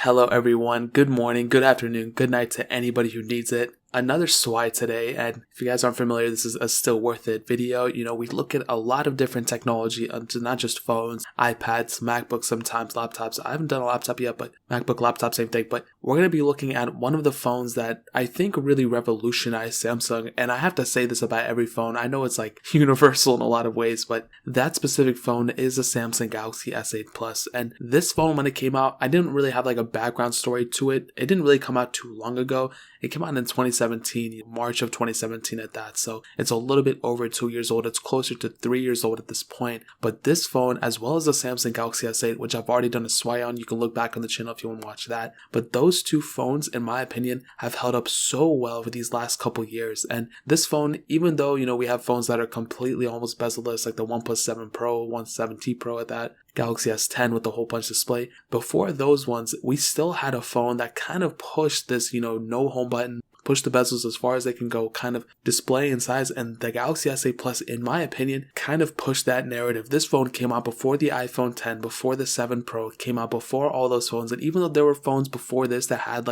Hello everyone, good morning, good afternoon, good night to anybody who needs it. Another SWI today, and if you guys aren't familiar, this is a still worth it video. We look at a lot of different technology, not just phones, iPads, MacBooks, sometimes laptops. I haven't done a laptop yet, but MacBook, laptop, same thing. But we're going to be looking at one of the phones that I think really revolutionized Samsung, and I have to say this about every phone. I know it's like universal in a lot of ways, but that specific phone is a Samsung Galaxy S8 Plus. And this phone, when it came out, I didn't really have like a background story to it. It didn't really come out too long ago. It came out in 2017, March of 2017 at that. So it's a little bit over 2 years old. It's closer to 3 years old at this point. But this phone, as well as the Samsung Galaxy S8, which I've already done a SWI on, you can look back on the channel if you want to watch that. But those two phones, in my opinion, have held up so well for these last couple years. And this phone, even though, we have phones that are completely almost bezel-less, like the OnePlus 7 Pro, 7T Pro at that, Galaxy S10 with the hole punch display. Before those ones, we still had a phone that kind of pushed this, no home button, push the bezels as far as they can go, kind of display in size, and the Galaxy S8 Plus, in my opinion, kind of pushed that narrative. This phone came out before the iPhone 10, before the 7 Pro, came out before all those phones, and even though there were phones before this that had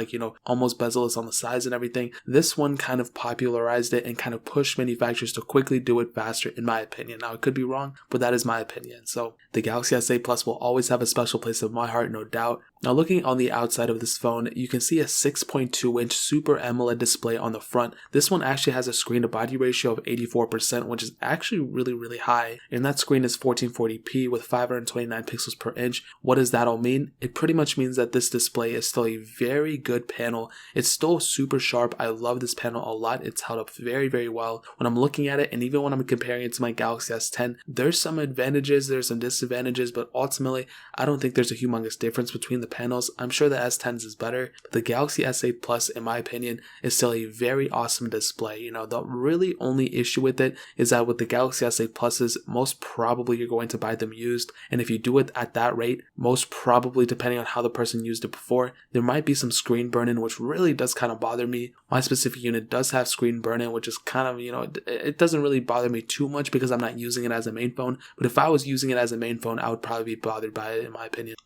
almost bezel-less on the sides and everything, this one kind of popularized it and kind of pushed manufacturers to quickly do it faster, in my opinion. Now, it could be wrong, but that is my opinion. So the Galaxy S8 Plus will always have a special place in my heart, no doubt. Now, looking on the outside of this phone, you can see a 6.2-inch Super AMOLED display on the front. This one actually has a screen-to-body ratio of 84%, which is actually really, really high. And that screen is 1440p with 529 pixels per inch. What does that all mean? It pretty much means that this display is still a very good panel. It's still super sharp. I love this panel a lot. It's held up very, very well. When I'm looking at it, and even when I'm comparing it to my Galaxy S10, there's some advantages, there's some disadvantages, but ultimately, I don't think there's a humongous difference between the panels. I'm sure the S10's is better, but the Galaxy S8 Plus, in my opinion, is still a very awesome display. The really only issue with it is that with the Galaxy S8 Pluses, most probably you're going to buy them used, and if you do it at that rate, most probably, depending on how the person used it before, there might be some screen burn-in, which really does kind of bother me. My specific unit does have screen burn-in, which is kind of, it doesn't really bother me too much because I'm not using it as a main phone, but if I was using it as a main phone, I would probably be bothered by it, in my opinion.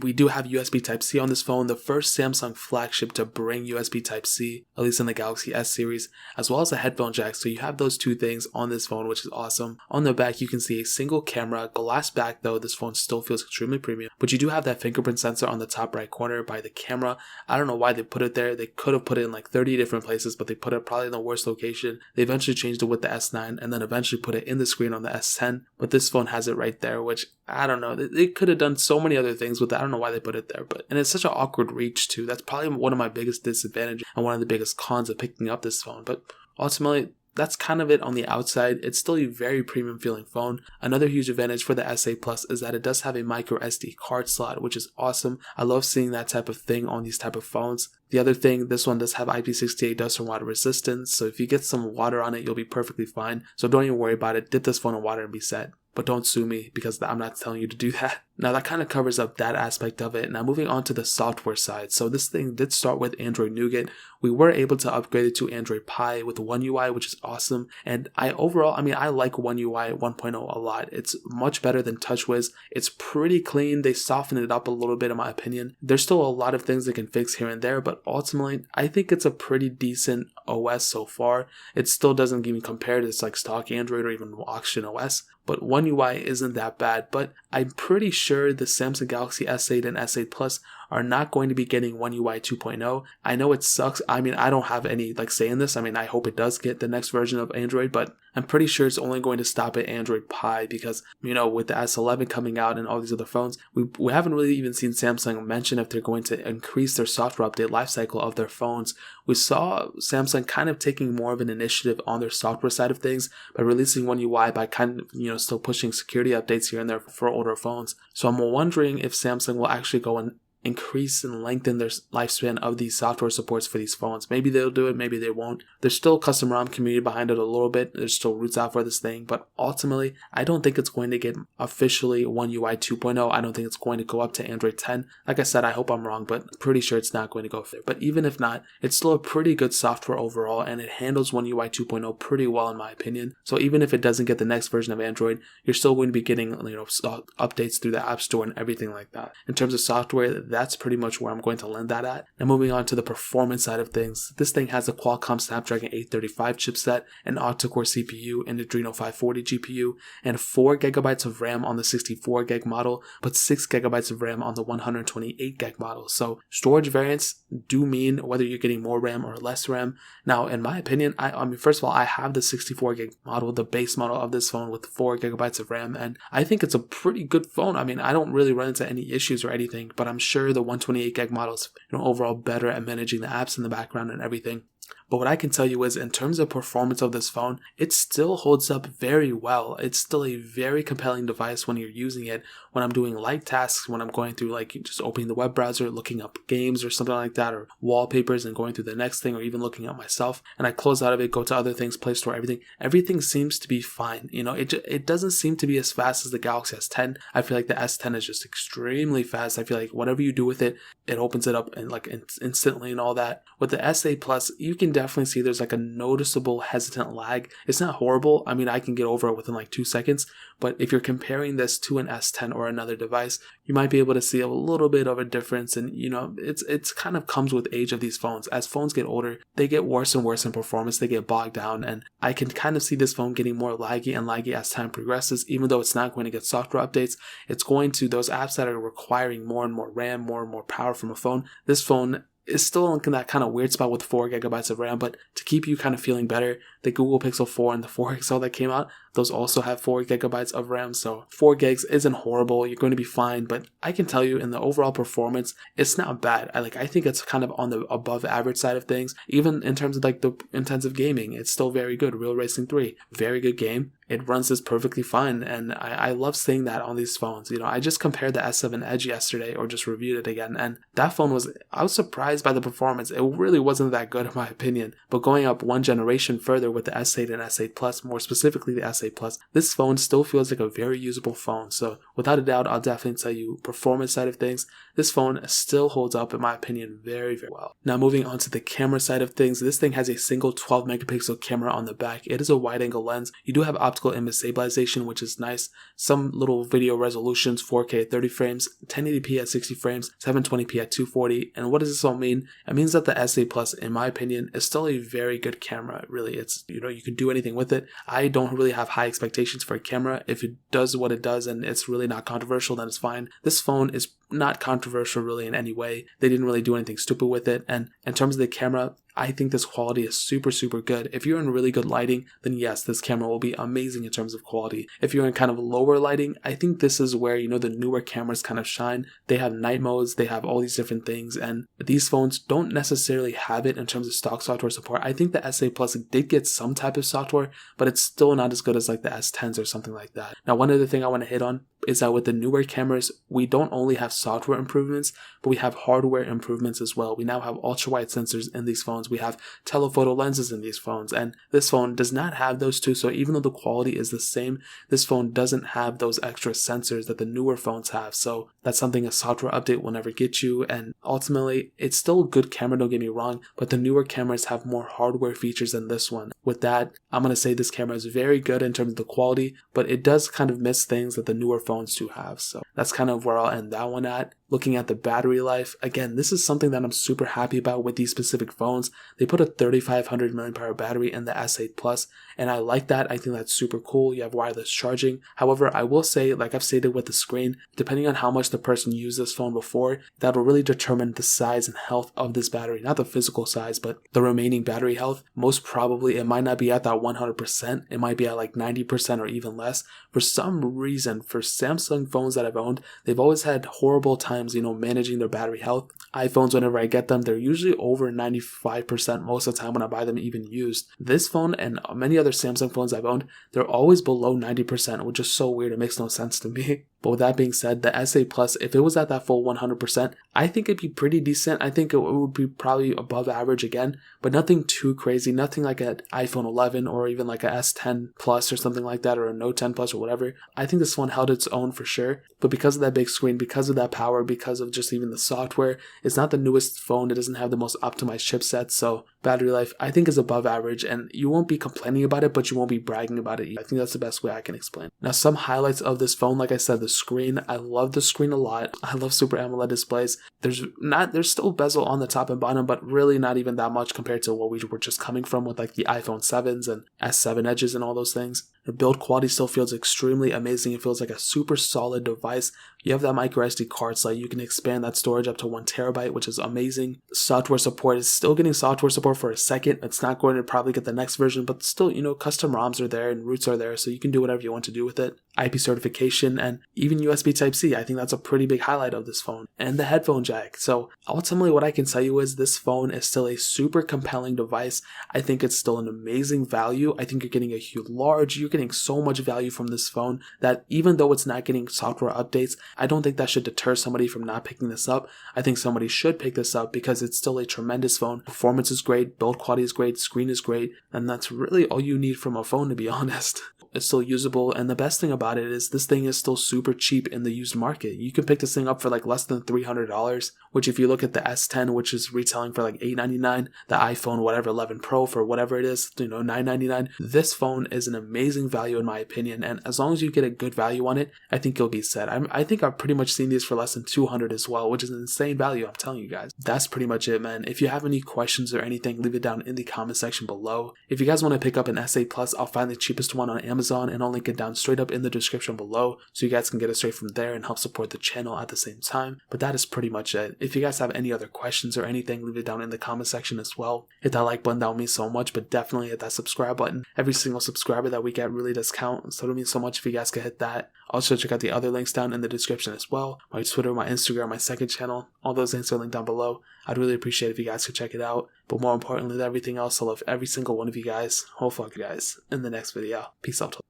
We do have USB Type-C on this phone, the first Samsung flagship to bring USB Type-C, at least in the Galaxy S series, as well as a headphone jack. So you have those two things on this phone, which is awesome. On the back, you can see a single camera, glass back though. This phone still feels extremely premium, but you do have that fingerprint sensor on the top right corner by the camera. I don't know why they put it there. They could have put it in like 30 different places, but they put it probably in the worst location. They eventually changed it with the S9 and then eventually put it in the screen on the S10, but this phone has it right there, which I don't know. They could have done so many other things with it. I don't know why they put it there, and it's such an awkward reach too. That's probably one of my biggest disadvantages and one of the biggest cons of picking up this phone. But ultimately, that's kind of it on the outside. It's still a very premium feeling phone. Another huge advantage for the S8 Plus is that it does have a micro SD card slot, which is awesome. I love seeing that type of thing on these type of phones. The other thing, this one does have IP68 dust and water resistance, so if you get some water on it, you'll be perfectly fine. So don't even worry about it. Dip this phone in water and be set. But don't sue me because I'm not telling you to do that. Now that kind of covers up that aspect of it. Now moving on to the software side. So this thing did start with Android Nougat. We were able to upgrade it to Android Pie with One UI, which is awesome. And I like One UI 1.0 a lot. It's much better than TouchWiz. It's pretty clean. They softened it up a little bit in my opinion. There's still a lot of things they can fix here and there, but ultimately I think it's a pretty decent OS so far. It still doesn't even compare to this like stock Android or even Oxygen OS. But One UI isn't that bad, but I'm pretty sure the Samsung Galaxy S8 and S8 Plus are not going to be getting One UI 2.0. I know it sucks. I don't have any say in this. I hope it does get the next version of Android, but I'm pretty sure it's only going to stop at Android Pie because, with the S11 coming out and all these other phones, we haven't really even seen Samsung mention if they're going to increase their software update lifecycle of their phones. We saw Samsung kind of taking more of an initiative on their software side of things by releasing One UI by kind of, still pushing security updates here and there for older phones. So I'm wondering if Samsung will actually go and increase and lengthen their lifespan of these software supports for these phones. Maybe they'll do it, maybe they won't. There's still custom ROM community behind it a little bit. There's still roots out for this thing, but ultimately, I don't think it's going to get officially One UI 2.0. I don't think it's going to go up to Android 10. Like I said, I hope I'm wrong, but I'm pretty sure it's not going to go there. But even if not, it's still a pretty good software overall, and it handles One UI 2.0 pretty well in my opinion. So even if it doesn't get the next version of Android, you're still going to be getting updates through the App Store and everything like that. In terms of software, that's pretty much where I'm going to land that at. Now moving on to the performance side of things, this thing has a Qualcomm Snapdragon 835 chipset, an octa-core CPU, an Adreno 540 GPU, and 4 gigabytes of RAM on the 64 gig model, but 6 gigabytes of RAM on the 128 gig model. So storage variants do mean whether you're getting more RAM or less RAM. Now, in my opinion, I mean, first of all, I have the 64 gig model, the base model of this phone with 4 gigabytes of RAM, and I think it's a pretty good phone. I mean, I don't really run into any issues or anything, but I'm sure the 128 gig model is, overall better at managing the apps in the background and everything. But what I can tell you is, in terms of performance of this phone, it still holds up very well. It's still a very compelling device when you're using it. When I'm doing light tasks, when I'm going through like just opening the web browser, looking up games or something like that, or wallpapers and going through the next thing, or even looking at myself, and I close out of it, go to other things, Play Store, everything seems to be fine. It doesn't seem to be as fast as the Galaxy S10. I feel like the S10 is just extremely fast. I feel like whatever you do with it, it opens it up and instantly and all that. With the S8 Plus, you can definitely see there's like a noticeable hesitant lag. It's not horrible. I mean, I can get over it within like 2 seconds, but if you're comparing this to an S10 or another device, you might be able to see a little bit of a difference. And it's kind of comes with age of these phones. As phones get older, they get worse and worse in performance. They get bogged down, and I can kind of see this phone getting more laggy and laggy as time progresses. Even though it's not going to get software updates, it's going to, those apps that are requiring more and more RAM, more and more power from a phone, this phone is still in that kind of weird spot with 4 gigabytes of RAM. But to keep you kind of feeling better, the Google Pixel 4 and the 4 XL that came out, those also have 4 gigabytes of RAM. So 4 gigs isn't horrible. You're going to be fine. But I can tell you, in the overall performance, it's not bad. I think it's kind of on the above average side of things. Even in terms of like the intensive gaming, it's still very good. Real Racing 3, very good game. It runs this perfectly fine, and I love seeing that on these phones. I just compared the S7 Edge yesterday, or just reviewed it again, and that phone I was surprised by the performance. It really wasn't that good in my opinion. But going up one generation further with the S8 and S8 Plus, more specifically the S8 Plus, this phone still feels like a very usable phone. So without a doubt, I'll definitely tell you, performance side of things, this phone still holds up in my opinion very, very well. Now moving on to the camera side of things, this thing has a single 12 megapixel camera on the back. It is a wide angle lens. You do have optical image stabilization, which is nice. Some little video resolutions, 4K at 30 frames, 1080p at 60 frames, 720p at 240. And what does this all mean? It means that the S8 Plus, in my opinion, is still a very good camera. Really, it's, you can do anything with it. I don't really have high expectations for a camera. If it does what it does and it's really not controversial, then it's fine. This phone is not controversial really in any way. They didn't really do anything stupid with it. And in terms of the camera, I think this quality is super, super good. If you're in really good lighting, then yes, this camera will be amazing in terms of quality. If you're in kind of lower lighting, I think this is where, the newer cameras kind of shine. They have night modes, they have all these different things, and these phones don't necessarily have it in terms of stock software support. I think the S8 Plus did get some type of software, but it's still not as good as like the S10s or something like that. Now, one other thing I want to hit on is that with the newer cameras, we don't only have software improvements, but we have hardware improvements as well. We now have ultra-wide sensors in these phones. We have telephoto lenses in these phones, and this phone does not have those two. So even though the quality is the same, this phone doesn't have those extra sensors that the newer phones have. So that's something a software update will never get you. And ultimately, it's still a good camera, don't get me wrong, but the newer cameras have more hardware features than this one. With that, I'm going to say this camera is very good in terms of the quality, but it does kind of miss things that the newer phones do have. So that's kind of where I'll end that one at. Looking at the battery life, again, this is something that I'm super happy about with these specific phones. They put a 3500 mAh battery in the S8 Plus, and I like that. I think that's super cool. You have wireless charging. However, I will say, like I've stated with the screen, depending on how much the person used this phone before, that will really determine the size and health of this battery. Not the physical size, but the remaining battery health. Most probably, it might not be at that 100%. It might be at like 90% or even less. For some reason, for Samsung phones that I've owned, they've always had horrible times, managing their battery health. iPhones, whenever I get them, they're usually over 95% most of the time when I buy them even used. This phone and many other Samsung phones I've owned, they're always below 90%, which is so weird. It makes no sense to me. But with that being said, the S8 Plus, if it was at that full 100%, I think it'd be pretty decent. I think it would be probably above average again, but nothing too crazy. Nothing like an iPhone 11 or even like a S10 Plus or something like that, or a Note 10 Plus or whatever. I think this one held its own for sure. But because of that big screen, because of that power, because of just even the software, it's not the newest phone. It doesn't have the most optimized chipset. So battery life, I think, is above average, and you won't be complaining about it, but you won't be bragging about it either. I think that's the best way I can explain. Now, some highlights of this phone, like I said, the screen. I love the screen a lot. I love Super AMOLED displays. There's still bezel on the top and bottom, but really not even that much compared to what we were just coming from with like the iPhone 7s and S7 edges and all those things. The build quality still feels extremely amazing. It feels like a super solid device. You have that micro SD card slot. You can expand that storage up to 1 terabyte, which is amazing. Software support is still getting software support for a second. It's not going to probably get the next version, but still, custom ROMs are there and roots are there, so you can do whatever you want to do with it. IP certification and even USB Type-C. I think that's a pretty big highlight of this phone. And the headphone jack. So ultimately what I can tell you is this phone is still a super compelling device. I think it's still an amazing value. I think you're getting you're getting so much value from this phone that even though it's not getting software updates, I don't think that should deter somebody from not picking this up. I think somebody should pick this up because it's still a tremendous phone. Performance is great, build quality is great, screen is great, and that's really all you need from a phone, to be honest. It's still usable, and the best thing about it is this thing is still super cheap in the used market. You can pick this thing up for like less than $300, which if you look at the S10, which is retailing for like $899, the iPhone whatever 11 Pro for whatever it is, $999. This phone is an amazing value in my opinion, and as long as you get a good value on it, I think you'll be set. I think I've pretty much seen these for less than $200 as well, which is an insane value, I'm telling you guys. That's pretty much it, man. If you have any questions or anything, leave it down in the comment section below. If you guys want to pick up an S8 Plus, I'll find the cheapest one on Amazon, and I'll link it down straight up in the description below so you guys can get it straight from there and help support the channel at the same time. But that is pretty much it. If you guys have any other questions or anything, leave it down in the comment section as well. Hit that like button, that would mean so much, but definitely hit that subscribe button. Every single subscriber that we get really does count, so it would mean so much if you guys could hit that. Also check out the other links down in the description as well. My Twitter, my Instagram, my second channel, all those links are linked down below. I'd really appreciate it if you guys could check it out. But more importantly than everything else, I love every single one of you guys. I'll fuck you guys in the next video. Peace out.